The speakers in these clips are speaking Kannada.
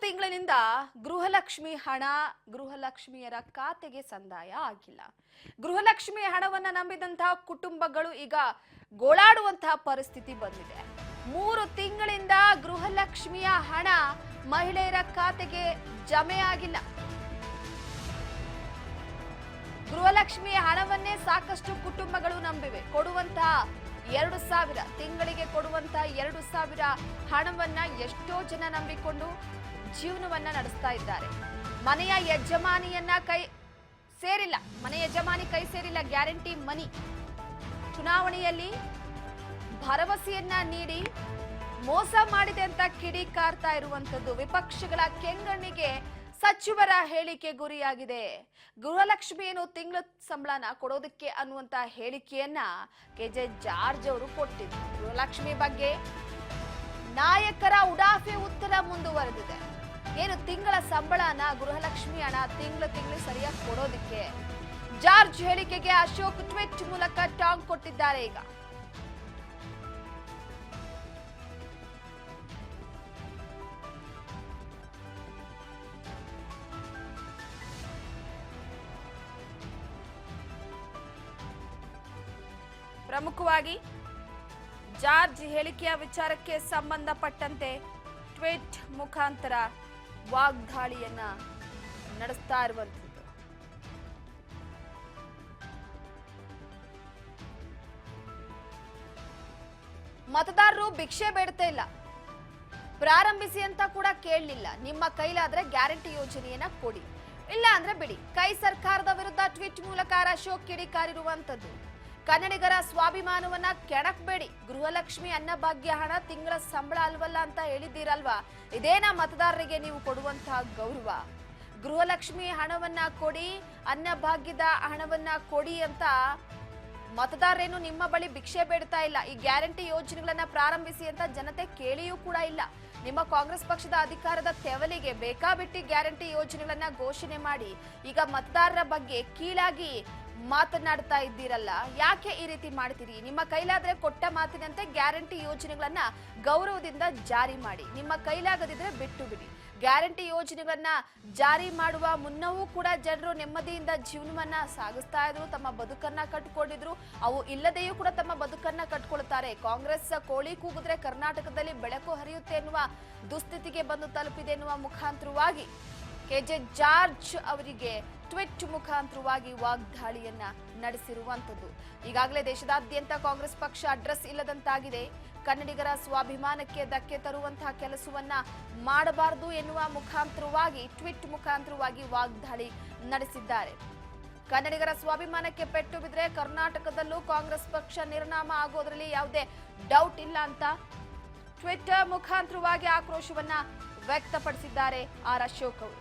ತಿಂಗಳಿನಿಂದ ಗೃಹಲಕ್ಷ್ಮಿ ಹಣ ಗೃಹಲಕ್ಷ್ಮಿಯರ ಖಾತೆಗೆ ಸಂದಾಯ ಆಗಿಲ್ಲ. ಗೃಹಲಕ್ಷ್ಮಿ ಹಣವನ್ನ ನಂಬಿದಂತಹ ಕುಟುಂಬಗಳು ಈಗ ಗೋಳಾಡುವಂತಹ ಪರಿಸ್ಥಿತಿ ಬಂದಿದೆ. 3 ತಿಂಗಳಿಂದ ಗೃಹಲಕ್ಷ್ಮಿಯ ಹಣ ಮಹಿಳೆಯರ ಖಾತೆಗೆ ಜಮೆ ಆಗಿಲ್ಲ. ಗೃಹಲಕ್ಷ್ಮಿಯ ಹಣವನ್ನೇ ಸಾಕಷ್ಟು ಕುಟುಂಬಗಳು ನಂಬಿವೆ. ಕೊಡುವಂತಹ 2,000 ತಿಂಗಳಿಗೆ ಕೊಡುವಂತಹ 2,000 ಹಣವನ್ನ ಎಷ್ಟೋ ಜನ ನಂಬಿಕೊಂಡು ಜೀವನವನ್ನ ನಡೆಸ್ತಾ ಇದ್ದಾರೆ. ಮನೆಯ ಯಜಮಾನಿ ಕೈ ಸೇರಿಲ್ಲ ಗ್ಯಾರಂಟಿ ಮನಿ. ಚುನಾವಣೆಯಲ್ಲಿ ಭರವಸೆಯನ್ನ ನೀಡಿ ಮೋಸ ಮಾಡಿದೆ ಅಂತ ಕಿಡಿಕಾರ್ತಾ ಇರುವಂತದ್ದು ವಿಪಕ್ಷಗಳ ಕೆಂಗಣ್ಣಿಗೆ ಸಚಿವರ ಹೇಳಿಕೆ ಗುರಿಯಾಗಿದೆ. ಗೃಹಲಕ್ಷ್ಮಿ ಏನು ತಿಂಗಳ ಸಂಬಳನ ಕೊಡೋದಕ್ಕೆ ಅನ್ನುವಂತ ಹೇಳಿಕೆಯನ್ನ ಕೆಜೆ ಜಾರ್ಜ್ ಅವರು ಕೊಟ್ಟಿದ್ರು. ಗೃಹಲಕ್ಷ್ಮಿ ಬಗ್ಗೆ ನಾಯಕರ ಉಡಾಫೆ ಉತ್ತರ ಮುಂದುವರೆದಿದೆ. ಏನು ತಿಂಗಳ ಸಂಬಳನ ಗೃಹಲಕ್ಷ್ಮಿ ಹಣ ತಿಂಗಳು ಸರಿಯಾಗಿ ಕೊಡೋದಕ್ಕೆ ಜಾರ್ಜ್ ಹೇಳಿಕೆಗೆ ಅಶೋಕ್ ಟ್ವೀಟ್ ಮೂಲಕ ಟಾಂಗ್ ಕೊಟ್ಟಿದ್ದಾರೆ. ಈಗ ಪ್ರಮುಖವಾಗಿ ಜಾರ್ಜ್ ಹೇಳಿಕೆಯ ವಿಚಾರಕ್ಕೆ ಸಂಬಂಧಪಟ್ಟಂತೆ ಟ್ವೀಟ್ ಮುಖಾಂತರ ವಾಗ್ದಾಳಿಯನ್ನ ನಡೆಸ್ತಾ ಇರುವಂತದ್ದು. ಮತದಾರರು ಭಿಕ್ಷೆ ಬೇಡ್ತಾ ಇಲ್ಲ, ಪ್ರಾರಂಭಿಸಿ ಅಂತ ಕೂಡ ಕೇಳಲಿಲ್ಲ. ನಿಮ್ಮ ಕೈಲಾದ್ರೆ ಗ್ಯಾರಂಟಿ ಯೋಜನೆಯನ್ನ ಕೊಡಿ, ಇಲ್ಲ ಅಂದ್ರೆ ಬಿಡಿ. ಕೈ ಸರ್ಕಾರದ ವಿರುದ್ಧ ಟ್ವೀಟ್ ಮೂಲಕ ಅಶೋಕ್ ಕಿಡಿಕಾರಿರುವಂತದ್ದು. ಕನ್ನಡಿಗರ ಸ್ವಾಭಿಮಾನವನ್ನ ಕೆಣಕ್ಬೇಡಿ. ಗೃಹಲಕ್ಷ್ಮಿ ಅನ್ನಭಾಗ್ಯ ಹಣ ತಿಂಗಳ ಸಂಬಳ ಅಲ್ವಲ್ಲ ಅಂತ ಹೇಳಿದ್ದೀರಲ್ವಾ, ಇದೇನಾ ಮತದಾರರಿಗೆ ನೀವು ಕೊಡುವಂತಹ ಗೌರವ? ಗೃಹಲಕ್ಷ್ಮಿ ಹಣವನ್ನ ಕೊಡಿ, ಅನ್ನಭಾಗ್ಯದ ಹಣವನ್ನ ಕೊಡಿ ಅಂತ ಮತದಾರರೇನು ನಿಮ್ಮ ಬಳಿ ಭಿಕ್ಷೆ ಬೇಡ್ತಾ ಇಲ್ಲ. ಈ ಗ್ಯಾರಂಟಿ ಯೋಜನೆಗಳನ್ನ ಪ್ರಾರಂಭಿಸಿ ಅಂತ ಜನತೆ ಕೇಳಿಯೂ ಕೂಡ ಇಲ್ಲ. ನಿಮ್ಮ ಕಾಂಗ್ರೆಸ್ ಪಕ್ಷದ ಅಧಿಕಾರದ ತೆವಲಿಗೆ ಬೇಕಾಬಿಟ್ಟಿ ಗ್ಯಾರಂಟಿ ಯೋಜನೆಗಳನ್ನ ಘೋಷಣೆ ಮಾಡಿ ಈಗ ಮತದಾರರ ಬಗ್ಗೆ ಕೀಳಾಗಿ ಮಾತನಾಡ್ತಾ ಇದ್ದೀರಲ್ಲ, ಯಾಕೆ ಈ ರೀತಿ ಮಾಡ್ತೀರಿ? ನಿಮ್ಮ ಕೈಲಾದ್ರೆ ಕೊಟ್ಟ ಮಾತಿನಂತೆ ಗ್ಯಾರಂಟಿ ಯೋಜನೆಗಳನ್ನ ಗೌರವದಿಂದ ಜಾರಿ ಮಾಡಿ. ನಿಮ್ಮ ಕೈಲಾಗದಿದ್ರೆ ಬಿಟ್ಟು ಬಿಡಿ. ಗ್ಯಾರಂಟಿ ಯೋಜನೆಗಳನ್ನ ಜಾರಿ ಮಾಡುವ ಮುನ್ನವೂ ಕೂಡ ಜನರು ನೆಮ್ಮದಿಯಿಂದ ಜೀವನವನ್ನ ಸಾಗಿಸ್ತಾ ಇದ್ರು, ತಮ್ಮ ಬದುಕನ್ನ ಕಟ್ಕೊಂಡಿದ್ರು. ಅವು ಇಲ್ಲದೆಯೂ ಕೂಡ ತಮ್ಮ ಬದುಕನ್ನ ಕಟ್ಕೊಳ್ತಾರೆ. ಕಾಂಗ್ರೆಸ್ ಕೋಳಿ ಕೂಗಿದ್ರೆ ಕರ್ನಾಟಕದಲ್ಲಿ ಬೆಳಕು ಹರಿಯುತ್ತೆ ಎನ್ನುವ ದುಸ್ಥಿತಿಗೆ ಬಂದು ತಲುಪಿದೆ ಎನ್ನುವ ಮುಖಾಂತರವಾಗಿ ಕೆಜೆ ಜಾರ್ಜ್ ಅವರಿಗೆ ಟ್ವೀಟ್ ಮುಖಾಂತರವಾಗಿ ವಾಗ್ದಾಳಿಯನ್ನ ನಡೆಸಿರುವಂತದ್ದು. ಈಗಾಗಲೇ ದೇಶದಾದ್ಯಂತ ಕಾಂಗ್ರೆಸ್ ಪಕ್ಷ ಅಡ್ರೆಸ್ ಇಲ್ಲದಂತಾಗಿದೆ. ಕನ್ನಡಿಗರ ಸ್ವಾಭಿಮಾನಕ್ಕೆ ಧಕ್ಕೆ ತರುವಂತಹ ಕೆಲಸವನ್ನ ಮಾಡಬಾರದು ಎನ್ನುವ ಮುಖಾಂತರವಾಗಿ ಟ್ವೀಟ್ ಮುಖಾಂತರವಾಗಿ ವಾಗ್ದಾಳಿ ನಡೆಸಿದ್ದಾರೆ. ಕನ್ನಡಿಗರ ಸ್ವಾಭಿಮಾನಕ್ಕೆ ಪೆಟ್ಟು ಬಿದ್ರೆ ಕರ್ನಾಟಕದಲ್ಲೂ ಕಾಂಗ್ರೆಸ್ ಪಕ್ಷ ನಿರ್ನಾಮ ಆಗೋದ್ರಲ್ಲಿ ಯಾವುದೇ ಡೌಟ್ ಇಲ್ಲ ಅಂತ ಟ್ವಿಟರ್ ಮುಖಾಂತರವಾಗಿ ಆಕ್ರೋಶವನ್ನ ವ್ಯಕ್ತಪಡಿಸಿದ್ದಾರೆ ಅಶೋಕ್ ಅವರು.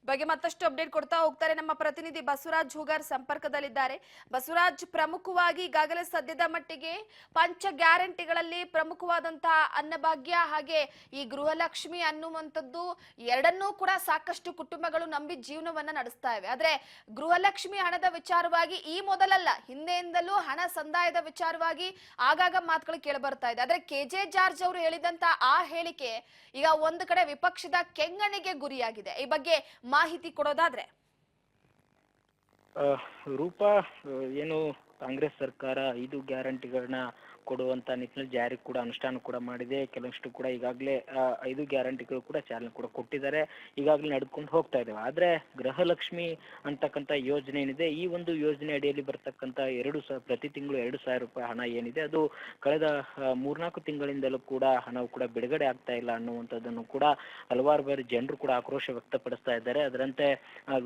ಬಗ್ಗೆ ಮತ್ತಷ್ಟು ಅಪ್ಡೇಟ್ ಕೊಡ್ತಾ ಹೋಗ್ತಾರೆ ನಮ್ಮ ಪ್ರತಿನಿಧಿ ಬಸವರಾಜ್ ಹೂಗಾರ್ ಸಂಪರ್ಕದಲ್ಲಿದ್ದಾರೆ. ಬಸವರಾಜ್, ಪ್ರಮುಖವಾಗಿ ಈಗಾಗಲೇ ಸದ್ಯದ ಮಟ್ಟಿಗೆ ಪಂಚ ಗ್ಯಾರಂಟಿಗಳಲ್ಲಿ ಪ್ರಮುಖವಾದಂತಹ ಅನ್ನಭಾಗ್ಯ ಹಾಗೆ ಈ ಗೃಹಲಕ್ಷ್ಮಿ ಅನ್ನುವಂಥದ್ದು ಎರಡನ್ನೂ ಕೂಡ ಸಾಕಷ್ಟು ಕುಟುಂಬಗಳು ನಂಬಿ ಜೀವನವನ್ನ ನಡೆಸ್ತಾ ಇವೆ. ಆದ್ರೆ ಗೃಹಲಕ್ಷ್ಮಿ ಹಣದ ವಿಚಾರವಾಗಿ ಈ ಮೊದಲಲ್ಲ, ಹಿಂದೆಯಿಂದಲೂ ಹಣ ಸಂದಾಯದ ವಿಚಾರವಾಗಿ ಆಗಾಗ ಮಾತುಗಳು ಕೇಳಿ ಬರ್ತಾ ಇದೆ. ಆದ್ರೆ ಕೆಜೆ ಜಾರ್ಜ್ ಅವರು ಹೇಳಿದಂತ ಆ ಹೇಳಿಕೆ ಈಗ ಒಂದು ಕಡೆ ವಿಪಕ್ಷದ ಕೆಂಗಣ್ಣಿಗೆ ಗುರಿಯಾಗಿದೆ. ಈ ಬಗ್ಗೆ ಮಾಹಿತಿ ಕೊಡೋದಾದ್ರೆ ರೂಪಾ, ಏನು ಕಾಂಗ್ರೆಸ್ ಸರ್ಕಾರ 5 ಗ್ಯಾರಂಟಿಗಳನ್ನ ಕೊಡುವಂತ ನಿಟ್ಟಿನಲ್ಲಿ ಜಾರಿ ಕೂಡ ಅನುಷ್ಠಾನ ಕೂಡ ಮಾಡಿದೆ. ಕೆಲವಷ್ಟು ಕೂಡ ಈಗಾಗಲೇ 5 ಗ್ಯಾರಂಟಿಗಳು ಕೂಡ ಚಾಲನೆ ಕೂಡ ಕೊಟ್ಟಿದ್ದಾರೆ, ಈಗಾಗಲೇ ನಡೆದುಕೊಂಡು ಹೋಗ್ತಾ ಇದ್ದಾವೆ. ಆದ್ರೆ ಗೃಹಲಕ್ಷ್ಮಿ ಅಂತಕ್ಕಂಥ ಯೋಜನೆ ಏನಿದೆ, ಈ ಒಂದು ಯೋಜನೆ ಅಡಿಯಲ್ಲಿ ಬರ್ತಕ್ಕಂಥ ಪ್ರತಿ ತಿಂಗಳು 2,000 ರೂಪಾಯಿ ಹಣ ಏನಿದೆ, ಅದು ಕಳೆದ 3-4 ತಿಂಗಳಿಂದಲೂ ಕೂಡ ಹಣವು ಕೂಡ ಬಿಡುಗಡೆ ಆಗ್ತಾ ಇಲ್ಲ ಅನ್ನುವಂಥದ್ದನ್ನು ಕೂಡ ಹಲವಾರು ಬಾರಿ ಜನರು ಕೂಡ ಆಕ್ರೋಶ ವ್ಯಕ್ತಪಡಿಸ್ತಾ ಇದ್ದಾರೆ. ಅದರಂತೆ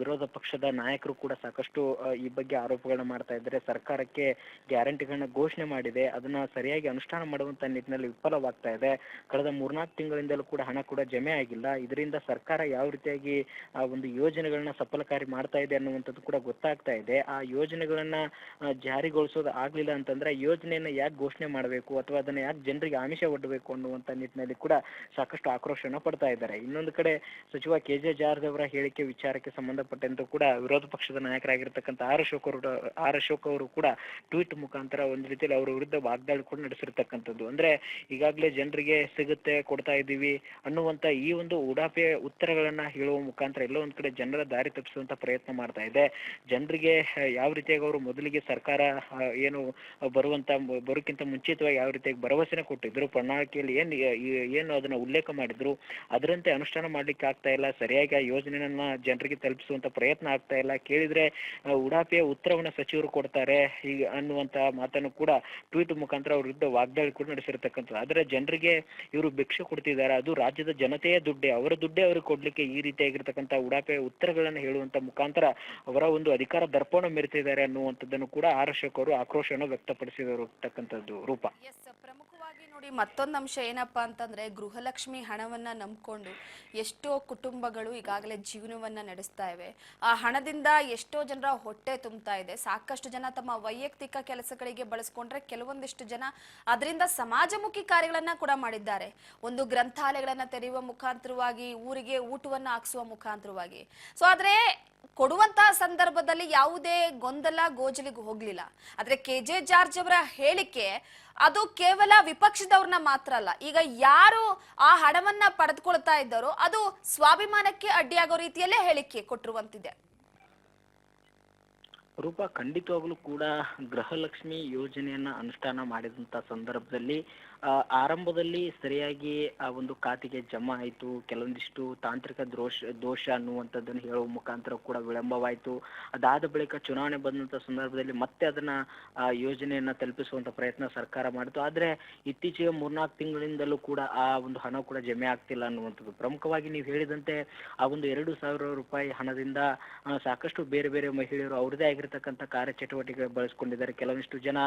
ವಿರೋಧ ಪಕ್ಷದ ನಾಯಕರು ಕೂಡ ಸಾಕಷ್ಟು ಈ ಬಗ್ಗೆ ಆರೋಪಗಳನ್ನ ಮಾಡ್ತಾ ಇದ್ದಾರೆ. ಸರ್ಕಾರಕ್ಕೆ ಗ್ಯಾರಂಟಿಗಳನ್ನ ಘೋಷಣೆ ಮಾಡಿದೆ, ಅದನ್ನ ಸರಿಯಾಗಿ ಅನುಷ್ಠಾನ ಮಾಡುವಂತ ನಿಟ್ಟಿನಲ್ಲಿ ವಿಫಲವಾಗ್ತಾ ಇದೆ. ಕಳೆದ 3-4 ತಿಂಗಳಿಂದಲೂ ಕೂಡ ಹಣ ಕೂಡ ಜಮೆ ಆಗಿಲ್ಲ. ಇದರಿಂದ ಸರ್ಕಾರ ಯಾವ ರೀತಿಯಾಗಿ ಆ ಒಂದು ಯೋಜನೆಗಳನ್ನ ಸಫಲಕಾರಿ ಮಾಡ್ತಾ ಇದೆ ಅನ್ನುವಂಥದ್ದು ಕೂಡ ಗೊತ್ತಾಗ್ತಾ ಇದೆ. ಆ ಯೋಜನೆಗಳನ್ನ ಜಾರಿಗೊಳಿಸೋದು ಆಗ್ಲಿಲ್ಲ ಅಂತಂದ್ರೆ ಯೋಜನೆಯನ್ನ ಯಾಕೆ ಘೋಷಣೆ ಮಾಡಬೇಕು ಅಥವಾ ಅದನ್ನ ಯಾಕೆ ಜನರಿಗೆ ಆಮಿಷ ಒಡ್ಡಬೇಕು ಅನ್ನುವಂತ ನಿಟ್ಟಿನಲ್ಲಿ ಕೂಡ ಸಾಕಷ್ಟು ಆಕ್ರೋಶನ ಪಡ್ತಾ ಇದ್ದಾರೆ. ಇನ್ನೊಂದು ಕಡೆ ಸಚಿವ ಕೆಜೆ ಜಾರ್ಜ್ ಅವರ ಹೇಳಿಕೆ ವಿಚಾರಕ್ಕೆ ಸಂಬಂಧಪಟ್ಟಂತೆ ಕೂಡ ವಿರೋಧ ಪಕ್ಷದ ನಾಯಕರಾಗಿರ್ತಕ್ಕಂಥ ಆರ್ ಅಶೋಕ್ ಅವರು ಕೂಡ ಟ್ವೀಟ್ ಮುಖಾಂತರ ಒಂದು ರೀತಿಯಲ್ಲಿ ಅವರ ವಿರುದ್ಧ ವಾಗ್ದಾಳಿ ವಾಗ್ದಾಳಿ ಕೂಡ ನಡೆಸಿರ್ತಕ್ಕಂಥದ್ದು. ಅಂದ್ರೆ ಈಗಾಗಲೇ ಜನರಿಗೆ ಸಿಗುತ್ತೆ, ಕೊಡ್ತಾ ಇದ್ದೀವಿ ಅನ್ನುವಂತ ಈ ಒಂದು ಉಡಾಫೆ ಉತ್ತರಗಳನ್ನ ಹೇಳುವ ಮುಖಾಂತರ ಎಲ್ಲೋ ಒಂದ್ ಕಡೆ ಜನರ ದಾರಿ ತಪ್ಪಿಸುವಂತ ಪ್ರಯತ್ನ ಮಾಡ್ತಾ ಇದೆ. ಜನರಿಗೆ ಯಾವ ರೀತಿಯಾಗಿ ಅವರು ಮೊದಲಿಗೆ ಸರ್ಕಾರ ಏನು ಬರೋಕ್ಕಿಂತ ಮುಂಚಿತವಾಗಿ ಯಾವ ರೀತಿಯಾಗಿ ಭರವಸೆನ ಕೊಟ್ಟಿದ್ರು, ಪ್ರಣಾಳಿಕೆಯಲ್ಲಿ ಏನು ಅದನ್ನ ಉಲ್ಲೇಖ ಮಾಡಿದ್ರು, ಅದರಂತೆ ಅನುಷ್ಠಾನ ಮಾಡ್ಲಿಕ್ಕೆ ಆಗ್ತಾ ಇಲ್ಲ, ಸರಿಯಾಗಿ ಆ ಯೋಜನೆಯನ್ನ ಜನರಿಗೆ ತಲುಪಿಸುವಂತ ಪ್ರಯತ್ನ ಆಗ್ತಾ ಇಲ್ಲ. ಕೇಳಿದ್ರೆ ಉಡಾಫೆಯ ಉತ್ತರವನ್ನ ಸಚಿವರು ಕೊಡ್ತಾರೆ ಈಗ ಅನ್ನುವಂತ ಮಾತನ್ನು ಕೂಡ ಟ್ವೀಟ್ ಮುಖಾಂತರ ಅವ್ರ ವಿರುದ್ಧ ವಾಗ್ದಾಳಿ ಕೂಡ ನಡೆಸಿರ್ತಕ್ಕಂಥದ್ದು. ಆದ್ರೆ ಜನರಿಗೆ ಇವರು ಭಿಕ್ಷೆ ಕೊಡ್ತಿದ್ದಾರೆ, ಅದು ರಾಜ್ಯದ ಜನತೆಯ ದುಡ್ಡೇ, ಅವರ ದುಡ್ಡೇ ಅವ್ರಿಗೆ ಕೊಡ್ಲಿಕ್ಕೆ ಈ ರೀತಿಯಾಗಿರ್ತಕ್ಕಂಥ ಉಡಾಫೆಯ ಉತ್ತರಗಳನ್ನು ಹೇಳುವಂತ ಮುಖಾಂತರ ಅವರ ಒಂದು ಅಧಿಕಾರ ದರ್ಪಣ ಮೆರೆತಿದ್ದಾರೆ ಅನ್ನುವಂಥದ್ದನ್ನು ಕೂಡ ಆರಕ್ಷಕರು ಆಕ್ರೋಶವನ್ನು ವ್ಯಕ್ತಪಡಿಸಿರತಕ್ಕಂಥದ್ದು. ರೂಪ ಪ್ರಮುಖವಾಗಿ ನೋಡಿ, ಮತ್ತೊಂದು ಅಂಶ ಏನಪ್ಪಾ ಅಂತಂದ್ರೆ, ಗೃಹಲಕ್ಷ್ಮಿ ಹಣವನ್ನ ನಂಬ್ಕೊಂಡು ಎಷ್ಟೋ ಕುಟುಂಬಗಳು ಈಗಾಗಲೇ ಜೀವನವನ್ನ ನಡೆಸ್ತಾ ಇವೆ. ಆ ಹಣದಿಂದ ಎಷ್ಟೋ ಜನರ ಹೊಟ್ಟೆ ತುಂಬ್ತಾ ಇದೆ. ಸಾಕಷ್ಟು ಜನ ತಮ್ಮ ವೈಯಕ್ತಿಕ ಕೆಲಸಗಳಿಗೆ ಬಳಸ್ಕೊಂಡ್ರೆ, ಕೆಲವೊಂದಿಷ್ಟು ಜನ ಅದರಿಂದ ಸಮಾಜಮುಖಿ ಕಾರ್ಯಗಳನ್ನ ಕೂಡ ಮಾಡಿದ್ದಾರೆ. ಒಂದು ಗ್ರಂಥಾಲಯಗಳನ್ನ ತೆರೆಯುವ ಮುಖಾಂತರವಾಗಿ, ಊರಿಗೆ ಊಟವನ್ನ ಹಾಕಿಸುವ ಮುಖಾಂತರವಾಗಿ. ಸೊ ಆದ್ರೆ ಕೊಡುವಂತಹ ಸಂದರ್ಭದಲ್ಲಿ ಯಾವುದೇ ಗೊಂದಲ ಗೋಜಲಿಗೆ ಹೋಗ್ಲಿಲ್ಲ. ಆದ್ರೆ KJ ಜಾರ್ಜ್ ಅವರ ಹೇಳಿಕೆ ಅದು ಕೇವಲ ವಿಪಕ್ಷದವ್ರನ್ನ ಮಾತ್ರ ಅಲ್ಲ, ಈಗ ಯಾರು ಆ ಹಣವನ್ನ ಪಡೆದುಕೊಳ್ತಾ ಇದ್ದಾರೋ ಅದು ಸ್ವಾಭಿಮಾನಕ್ಕೆ ಅಡ್ಡಿಯಾಗೋ ರೀತಿಯಲ್ಲೇ ಹೇಳಿಕೆ ಕೊಟ್ಟಿರುವಂತಿದೆ. ರೂಪ, ಖಂಡಿತವಾಗ್ಲೂ ಕೂಡ ಗೃಹಲಕ್ಷ್ಮಿ ಯೋಜನೆಯನ್ನ ಅನುಷ್ಠಾನ ಮಾಡಿದಂತ ಸಂದರ್ಭದಲ್ಲಿ ಆರಂಭದಲ್ಲಿ ಸರಿಯಾಗಿ ಆ ಒಂದು ಖಾತೆಗೆ ಜಮಾ ಆಯಿತು, ಕೆಲವೊಂದಿಷ್ಟು ತಾಂತ್ರಿಕ ದೋಷ ಅನ್ನುವಂಥದ್ದನ್ನು ಹೇಳುವ ಮುಖಾಂತರ ಕೂಡ ವಿಳಂಬವಾಯಿತು. ಅದಾದ ಬಳಿಕ ಚುನಾವಣೆ ಬಂದಂತ ಸಂದರ್ಭದಲ್ಲಿ ಮತ್ತೆ ಅದನ್ನ ಯೋಜನೆಯನ್ನ ತಲುಪಿಸುವಂತ ಪ್ರಯತ್ನ ಸರ್ಕಾರ ಮಾಡಿತು. ಆದ್ರೆ ಇತ್ತೀಚೆಗೆ 3-4 ತಿಂಗಳಿಂದಲೂ ಕೂಡ ಆ ಒಂದು ಹಣ ಕೂಡ ಜಮೆ ಆಗ್ತಿಲ್ಲ ಅನ್ನುವಂಥದ್ದು. ಪ್ರಮುಖವಾಗಿ ನೀವು ಹೇಳಿದಂತೆ ಆ ಒಂದು 2,000 ರೂಪಾಯಿ ಹಣದಿಂದ ಸಾಕಷ್ಟು ಬೇರೆ ಬೇರೆ ಮಹಿಳೆಯರು ಅವ್ರದೇ ಆಗಿರ್ತಕ್ಕಂಥ ಕಾರ್ಯಚಟುವಟಿಕೆ ಬಳಸ್ಕೊಂಡಿದ್ದಾರೆ. ಕೆಲವೊಂದಿಷ್ಟು ಜನ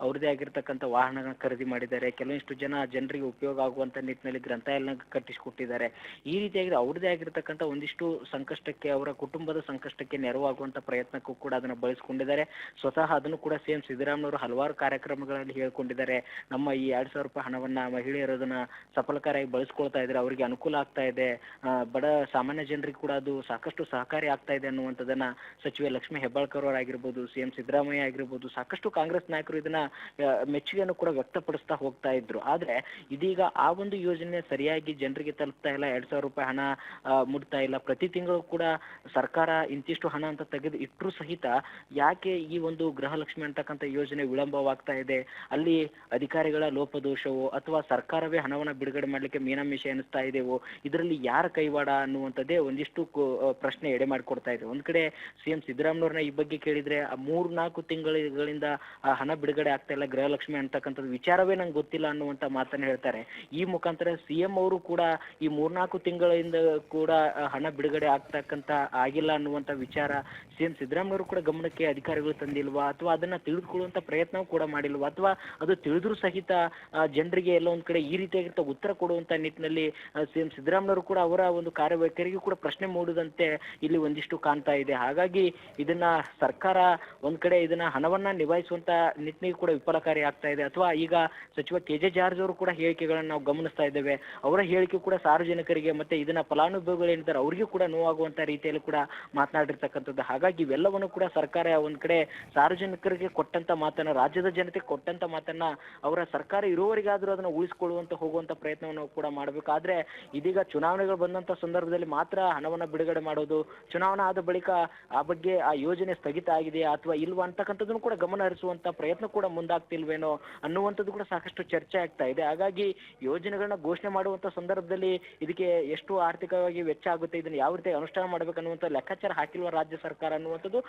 ಅವ್ರದೇ ಆಗಿರ್ತಕ್ಕಂಥ ವಾಹನಗಳನ್ನ ಖರೀದಿ ಮಾಡಿದ್ದಾರೆ. ಕೆಲವೊಂದಿಷ್ಟು ಜನರಿಗೆ ಉಪಯೋಗ ಆಗುವಂತ ನಿಟ್ಟಿನಲ್ಲಿ ಗ್ರಂಥಾಲಯ ಕಟ್ಟಿಸಿಕೊಟ್ಟಿದ್ದಾರೆ. ಈ ರೀತಿಯಾಗಿ ಅವ್ರದೇ ಆಗಿರ್ತಕ್ಕಂಥ ಒಂದಿಷ್ಟು ಸಂಕಷ್ಟಕ್ಕೆ, ಅವರ ಕುಟುಂಬದ ಸಂಕಷ್ಟಕ್ಕೆ ನೆರವಾಗುವಂತ ಪ್ರಯತ್ನಕ್ಕೂ ಕೂಡ ಅದನ್ನ ಬಳಸ್ಕೊಂಡಿದ್ದಾರೆ. ಸ್ವತಃ ಅದನ್ನು ಕೂಡ CM ಸಿದ್ದರಾಮಯ್ಯವರು ಹಲವಾರು ಕಾರ್ಯಕ್ರಮಗಳಲ್ಲಿ ಹೇಳ್ಕೊಂಡಿದ್ದಾರೆ. ನಮ್ಮ ಈ 2,000 ರೂಪಾಯಿ ಹಣವನ್ನ ಮಹಿಳೆಯರು ಅದನ್ನ ಸಫಲಕಾರಿಯಾಗಿ ಬಳಸ್ಕೊಳ್ತಾ ಇದ್ದಾರೆ, ಅವರಿಗೆ ಅನುಕೂಲ ಆಗ್ತಾ ಇದೆ, ಬಡ ಸಾಮಾನ್ಯ ಜನರಿಗೆ ಕೂಡ ಅದು ಸಾಕಷ್ಟು ಸಹಕಾರಿ ಆಗ್ತಾ ಇದೆ ಅನ್ನುವಂಥದ್ದನ್ನ ಸಚಿವೆ ಲಕ್ಷ್ಮೀ ಹೆಬ್ಬಾಳ್ಕರ್ ಅವರಾಗಿರ್ಬೋದು, CM ಸಿದ್ದರಾಮಯ್ಯ ಆಗಿರ್ಬೋದು, ಸಾಕಷ್ಟು ಕಾಂಗ್ರೆಸ್ ನಾಯಕರು ಇದನ್ನ ಮೆಚ್ಚುಗೆಯನ್ನು ಕೂಡ ವ್ಯಕ್ತಪಡಿಸ್ತಾ ಹೋಗ್ತಾ ಇದ್ರು. ಆದ್ರೆ ಇದೀಗ ಆ ಒಂದು ಯೋಜನೆ ಸರಿಯಾಗಿ ಜನರಿಗೆ ತಲುಪ್ತಾ ಇಲ್ಲ, 2,000 ರೂಪಾಯಿ ಹಣ ಮುಟ್ತಾ ಇಲ್ಲ. ಪ್ರತಿ ತಿಂಗಳು ಕೂಡ ಸರ್ಕಾರ ಇಂತಿಷ್ಟು ಹಣ ಅಂತ ತೆಗೆದು ಇಟ್ಟರು ಸಹಿತ ಯಾಕೆ ಈ ಒಂದು ಗೃಹಲಕ್ಷ್ಮಿ ಅಂತಕ್ಕಂಥ ಯೋಜನೆ ವಿಳಂಬವಾಗ್ತಾ ಇದೆ? ಅಲ್ಲಿ ಅಧಿಕಾರಿಗಳ ಲೋಪದೋಷವೋ ಅಥವಾ ಸರ್ಕಾರವೇ ಹಣವನ್ನ ಬಿಡುಗಡೆ ಮಾಡ್ಲಿಕ್ಕೆ ಮೀನಾಮೀಷ ಎನಿಸ್ತಾ ಇದೆವೋ, ಇದರಲ್ಲಿ ಯಾರ ಕೈವಾಡ ಅನ್ನುವಂಥದ್ದೇ ಒಂದಿಷ್ಟು ಪ್ರಶ್ನೆ ಎಡೆ ಮಾಡಿಕೊಡ್ತಾ ಇದೆ. ಒಂದ್ ಕಡೆ CM ಸಿದ್ದರಾಮಯ್ಯವ್ರನ್ನ ಈ ಬಗ್ಗೆ ಕೇಳಿದ್ರೆ 3-4 ತಿಂಗಳಿಂದ ಹಣ ಬಿಡುಗಡೆ ಆಗ್ತಾ ಇಲ್ಲ ಗೃಹಲಕ್ಷ್ಮಿ ಅಂತಕ್ಕಂಥದ್ದು ವಿಚಾರವೇ ನಂಗೆ ಗೊತ್ತಿಲ್ಲ ಅನ್ನುವಂತ ಮಾತನ್ನ ಹೇಳ್ತಾರೆ. ಈ ಮುಖಾಂತರ CM ಅವರು ಕೂಡ ಈ 3-4 ತಿಂಗಳಿಂದ ಕೂಡ ಹಣ ಬಿಡುಗಡೆ ಆಗ್ತಕ್ಕಂತ ಆಗಿಲ್ಲ ಅನ್ನುವಂತ ವಿಚಾರ CM ಸಿದ್ದರಾಮಯ್ಯವರು ಕೂಡ ಗಮನಕ್ಕೆ ಅಧಿಕಾರಿಗಳು ತಂದಿಲ್ವಾ, ಅಥವಾ ಅದನ್ನ ತಿಳಿದುಕೊಳ್ಳುವಂತ ಪ್ರಯತ್ನ ಕೂಡ ಮಾಡಿಲ್ವಾ, ಅಥವಾ ಅದು ತಿಳಿದ್ರು ಸಹಿತ ಜನರಿಗೆ ಎಲ್ಲ ಒಂದ್ ಕಡೆ ಈ ರೀತಿಯಾಗಿರ್ತ ಉತ್ತರ ಕೊಡುವಂತ ನಿಟ್ಟಿನಲ್ಲಿ CM ಸಿದ್ದರಾಮಯ್ಯವರು ಕೂಡ ಅವರ ಒಂದು ಕಾರ್ಯವೈಖರಿಗೂ ಕೂಡ ಪ್ರಶ್ನೆ ಮೂಡಿದಂತೆ ಇಲ್ಲಿ ಒಂದಿಷ್ಟು ಕಾಣ್ತಾ ಇದೆ. ಹಾಗಾಗಿ ಇದನ್ನ ಸರ್ಕಾರ ಒಂದ್ ಕಡೆ ಇದನ್ನ ಹಣವನ್ನ ನಿಭಾಯಿಸುವಂತ ನಿಟ್ಟಿನಿಗೆ ಕೂಡ ವಿಫಲಕಾರಿ ಆಗ್ತಾ ಇದೆ. ಅಥವಾ ಈಗ ಸಚಿವ KJ ಜಾರ್ಜ್ ಅವರು ಕೂಡ ಹೇಳಿಕೆಗಳನ್ನ ನಾವು ಗಮನಿಸ್ತಾ ಇದ್ದೇವೆ. ಅವರ ಹೇಳಿಕೆ ಕೂಡ ಸಾರ್ವಜನಿಕರಿಗೆ ಮತ್ತೆ ಇದನ್ನ ಫಲಾನುಭವಿಗಳು ಏನಿದ್ದಾರೆ ಅವರಿಗೂ ಕೂಡ ನೋವಾಗುವಂತ ರೀತಿಯಲ್ಲಿ ಕೂಡ ಮಾತನಾಡಿರ್ತಕ್ಕಂಥದ್ದು. ಹಾಗಾಗಿ ಇವೆಲ್ಲವನ್ನು ಕೂಡ ಸರ್ಕಾರ ಒಂದ್ ಕಡೆ ಸಾರ್ವಜನಿಕರಿಗೆ ಕೊಟ್ಟಂತ ಮಾತನ್ನ, ರಾಜ್ಯದ ಜನತೆ ಕೊಟ್ಟಂತ ಮಾತನ್ನ ಅವರ ಸರ್ಕಾರ ಇರುವವರೆಗಾದ್ರೂ ಅದನ್ನ ಉಳಿಸಿಕೊಳ್ಳುವಂತ ಹೋಗುವಂತ ಪ್ರಯತ್ನವನ್ನು ಕೂಡ ಮಾಡಬೇಕಾದ್ರೆ, ಇದೀಗ ಚುನಾವಣೆಗಳು ಬಂದಂತ ಸಂದರ್ಭದಲ್ಲಿ ಮಾತ್ರ ಹಣವನ್ನ ಬಿಡುಗಡೆ ಮಾಡೋದು, ಚುನಾವಣಾ ಆದ ಬಳಿಕ ಆ ಬಗ್ಗೆ ಆ ಯೋಜನೆ ಸ್ಥಗಿತ ಆಗಿದೆಯಾ ಅಥವಾ ಇಲ್ವಾ ಅಂತಕ್ಕಂಥದ್ದನ್ನು ಕೂಡ ಗಮನ ಹರಿಸುವಂತ ಪ್ರಯತ್ನ ಕೂಡ ಮುಂದಾಗ್ತಿಲ್ವೇನೋ ಅನ್ನುವಂಥದ್ದು ಕೂಡ ಸಾಕಷ್ಟು ಚರ್ಚೆ ಆಗ್ತಾ ಇದೆ. ಹಾಗಾಗಿ ಯೋಜನೆಗಳನ್ನ ಘೋಷಣೆ ಮಾಡುವಂತ ಸಂದರ್ಭದಲ್ಲಿ ಇದಕ್ಕೆ ಎಷ್ಟು ಆರ್ಥಿಕವಾಗಿ ವೆಚ್ಚ ಆಗುತ್ತೆ, ಇದನ್ನ ಯಾವ ರೀತಿ ಅನುಷ್ಠಾನ ಮಾಡ್ಬೇಕನ್ನುವಂತ ಲೆಕ್ಕಾಚಾರ ಹಾಕಿಲ್ವ ರಾಜ್ಯ ಸರ್ಕಾರ ಅನ್ನುವಂಥದ್ದು